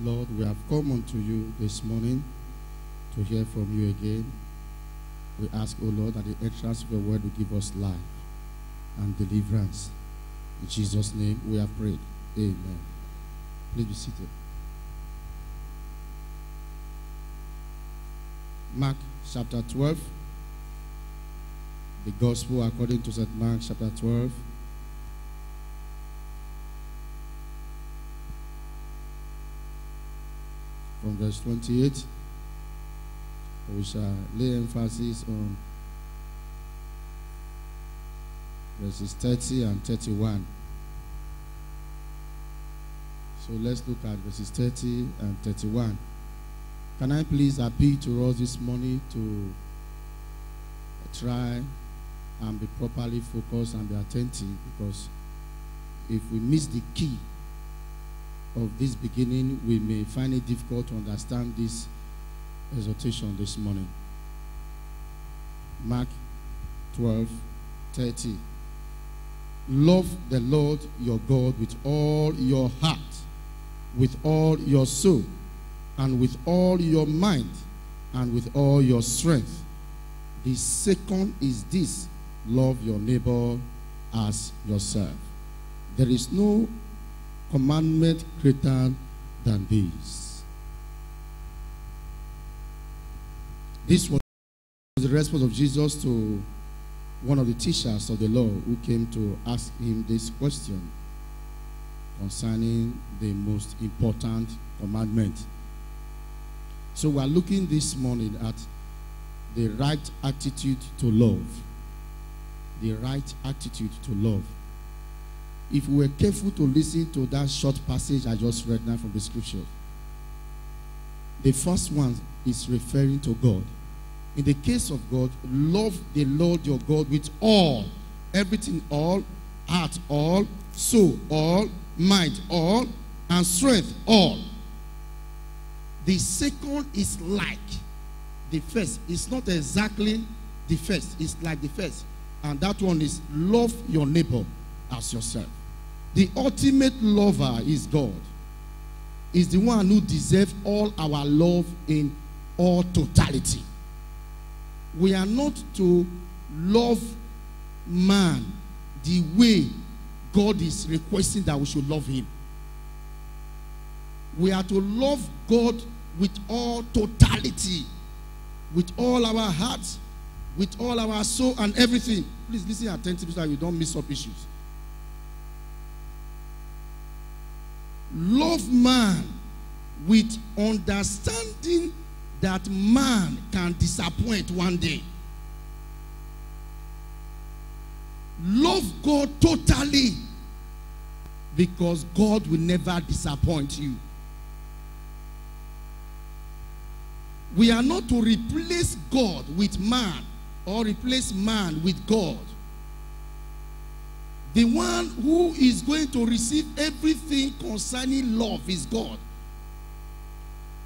Lord, we have come unto you this morning to hear from you again. We ask, O Lord, that the entrance of your word will give us life and deliverance. In Jesus' name we have prayed. Amen. Please be seated. Mark chapter 12. The Gospel according to St. Mark chapter 12. From verse 28. We shall lay emphasis on verses 30 and 31. So let's look at verses 30 and 31. Can I please appeal to us this morning to try and be properly focused and be attentive, because if we miss the key of this beginning, we may find it difficult to understand this exhortation this morning. Mark 12:30. Love the Lord your God with all your heart, with all your soul, and with all your mind, and with all your strength. The second is this: love your neighbor as yourself. There is no commandment greater than this. This was the response of Jesus to one of the teachers of the law who came to ask him this question concerning the most important commandment. So we are looking this morning at the right attitude to love. The right attitude to love. If we were careful to listen to that short passage I just read now from the scripture, the first one is referring to God. In the case of God, love the Lord your God with all, everything, all, heart, all, soul, all, mind, all, and strength, all. The second is like the first. It's not exactly the first. It's like the first. And that one is love your neighbor as yourself. The ultimate lover is God. Is the one who deserves all our love in all totality. We are not to love man the way God is requesting that we should love him. We are to love God with all totality, with all our hearts, with all our soul and everything. Please listen attentively so that we don't miss up issues. Love man with understanding that man can disappoint one day. Love God totally, because God will never disappoint you. We are not to replace God with man or replace man with God. The one who is going to receive everything concerning love is God.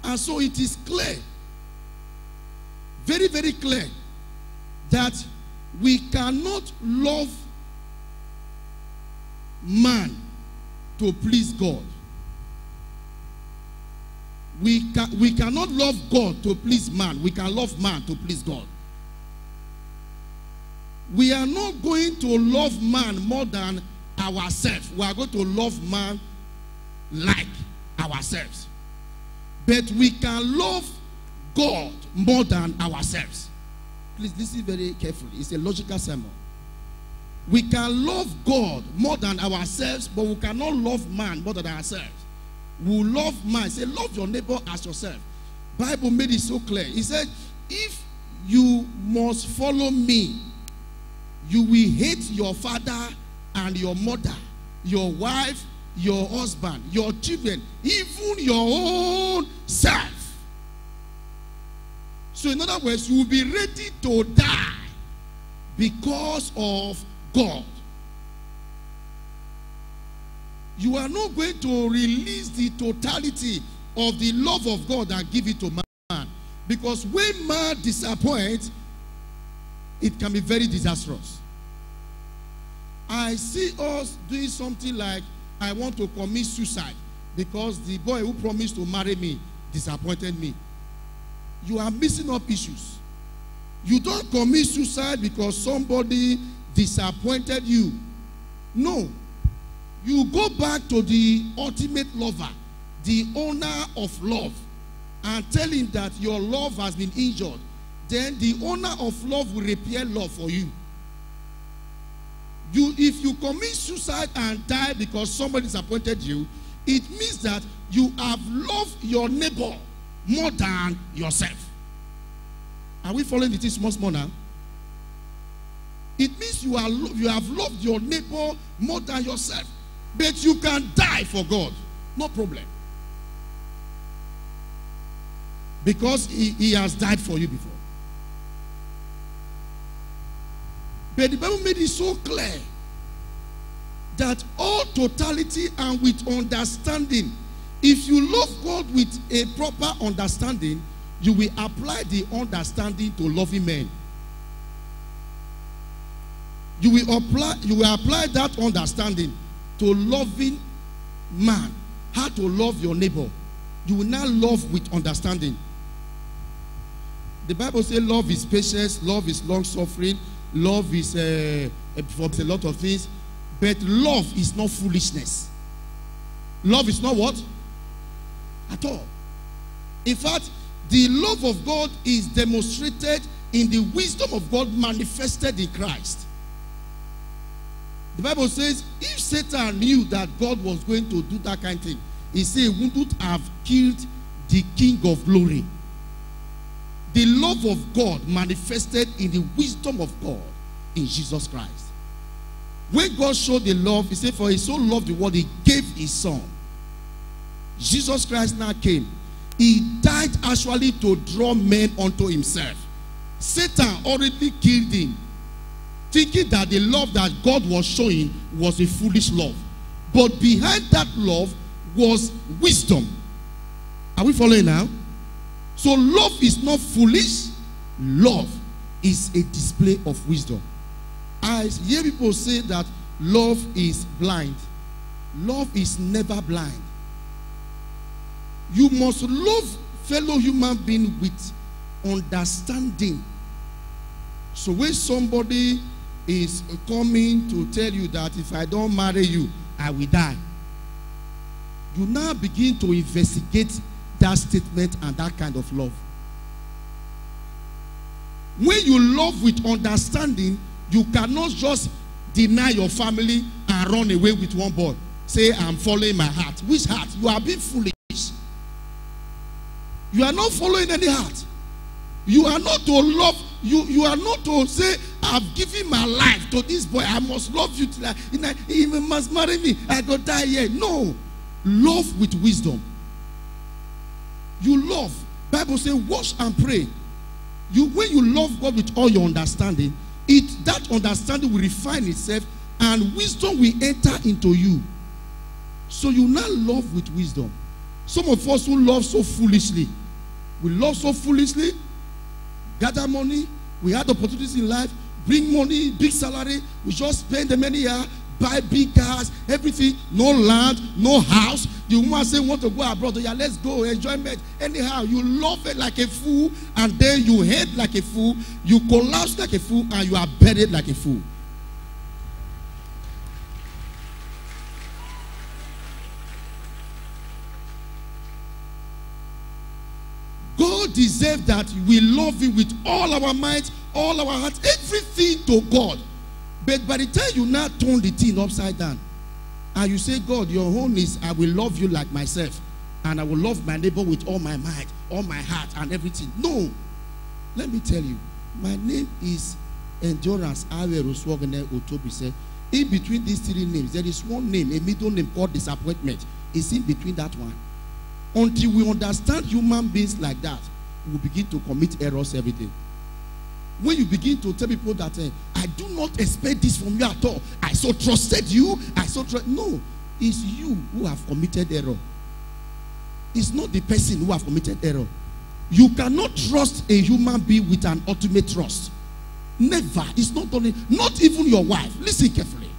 And so it is clear, very, very clear, that we cannot love man to please God. We cannot love God to please man. We can love man to please God. We are not going to love man more than ourselves. We are going to love man like ourselves. But we can love God more than ourselves. Please listen very carefully. It's a logical sermon. We can love God more than ourselves, but we cannot love man more than ourselves. We love man. Say, love your neighbor as yourself. Bible made it so clear. He said, if you must follow me, you will hate your father and your mother, your wife, your husband, your children, even your own self. So in other words, you will be ready to die because of God. You are not going to release the totality of the love of God and give it to man. Because when man disappoints, it can be very disastrous. I see us doing something like, I want to commit suicide. because the boy who promised to marry me disappointed me. You are missing up issues. You don't commit suicide because somebody disappointed you. No. You go back to the ultimate lover, the owner of love, and tell him that your love has been injured. Then the owner of love will repair love for you. If you commit suicide and die because somebody disappointed you, it means that you have loved your neighbor more than yourself. Are we following the thing small now? It means you have loved your neighbor more than yourself. But you can die for God. No problem. Because he has died for you before. But the Bible made it so clear that all totality and with understanding, if you love God with a proper understanding, you will apply the understanding to loving men. You will apply that understanding to loving man. How to love your neighbor. You will now love with understanding. The Bible says love is patience, love is long-suffering, love is for a lot of things. But love is not foolishness. Love is not what? At all. In fact, the love of God is demonstrated in the wisdom of God manifested in Christ. The Bible says, if Satan knew that God was going to do that kind of thing, he said he wouldn't have killed the King of glory. The love of God manifested in the wisdom of God in Jesus Christ. When God showed the love, he said, for he so loved the world, he gave his son. Jesus Christ now came. He died actually to draw men unto himself. Satan already killed him, thinking that the love that God was showing was a foolish love. But behind that love was wisdom. Are we following now? So love is not foolish. Love is a display of wisdom. I hear people say that love is blind. Love is never blind. You must love fellow human being with understanding. So when somebody is coming to tell you that if I don't marry you, I will die, you now begin to investigate that statement and that kind of love. When you love with understanding, you cannot just deny your family and run away with one boy. Say, I'm following my heart. Which heart? You are being foolish. You are not following any heart. You are not to love. You are not to say, I've given my life to this boy. I must love you. He must marry me. I go die here. No. Love with wisdom. You love. Bible says, watch and pray. When you love God with all your understanding, that understanding will refine itself and wisdom will enter into you. So you now love with wisdom. Some of us who love so foolishly, we love so foolishly, gather money, we had opportunities in life, bring money, big salary, we just spend them anyhow, buy big cars, everything, no land, no house. The woman say, want to go abroad, yeah, let's go, enjoyment. Anyhow, you love it like a fool, and then you hate like a fool, you collapse like a fool, and you are buried like a fool. God deserves that we love him with all our might, all our heart, everything to God. But by the time you now turn the thing upside down, and you say, God, your own is, I will love you like myself, and I will love my neighbor with all my might, all my heart, and everything. No. Let me tell you, my name is Endurance Aweroswogene Otobise. In between these three names, there is one name, a middle name called disappointment. It's in between that one. Until we understand human beings like that, we will begin to commit errors every day. When you begin to tell people that I do not expect this from you at all, I so trusted you, no, it's you who have committed error. It's not the person who have committed error. You cannot trust a human being with an ultimate trust. Never. It's not only, not even your wife. Listen carefully.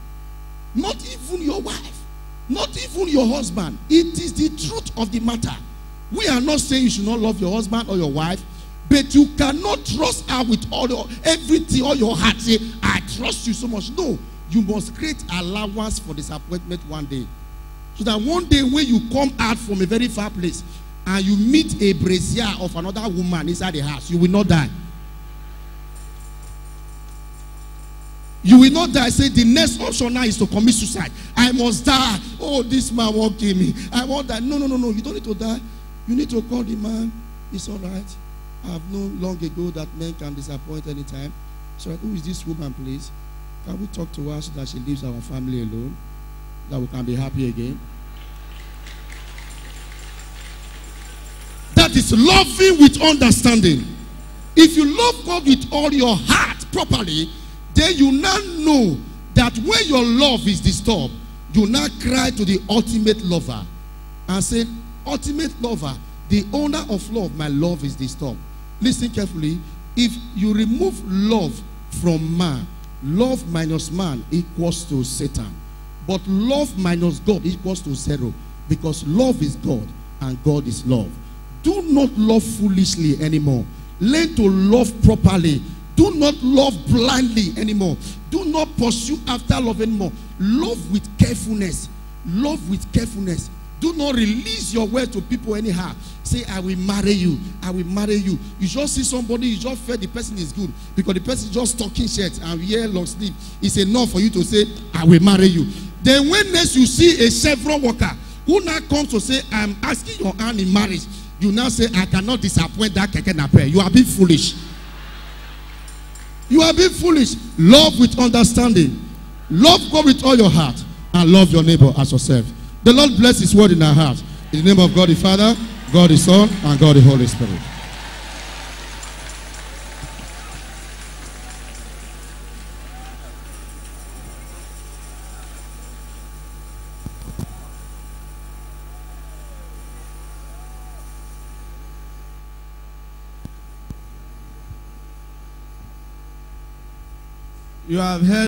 Not even your wife. Not even your husband. It is the truth of the matter. We are not saying you should not love your husband or your wife, but you cannot trust her with everything, all your heart. Say, I trust you so much. No, you must create allowance for disappointment one day. So that one day when you come out from a very far place and you meet a brazier of another woman inside the house, you will not die. You will not die. Say, the next option now is to commit suicide. I must die. Oh, this man won't kill me. I won't die. No. You don't need to die. You need to call the man. It's all right. I have known long ago that men can disappoint anytime. So, who is this woman, please? Can we talk to her so that she leaves our family alone? That we can be happy again? That is loving with understanding. If you love God with all your heart properly, then you now know that when your love is disturbed, you now cry to the ultimate lover and say, ultimate lover, the owner of love, my love is disturbed. Listen carefully. If you remove love from man, love minus man equals to Satan. But love minus God equals to zero. Because love is God and God is love. Do not love foolishly anymore. Learn to love properly. Do not love blindly anymore. Do not pursue after love anymore. Love with carefulness. Love with carefulness. Do not release your word to people anyhow. Say, I will marry you. I will marry you. You just see somebody, you just feel the person is good. Because the person is just talking shit and wear long sleeve. It's enough for you to say, I will marry you. Then when next you see a Chevron worker who now comes to say, I'm asking your hand in marriage, you now say, I cannot disappoint that keke nape. You are being foolish. You are being foolish. Love with understanding. Love God with all your heart. And love your neighbor as yourself. The Lord bless his word in our hearts. In the name of God the Father, God the Son, and God the Holy Spirit. You have heard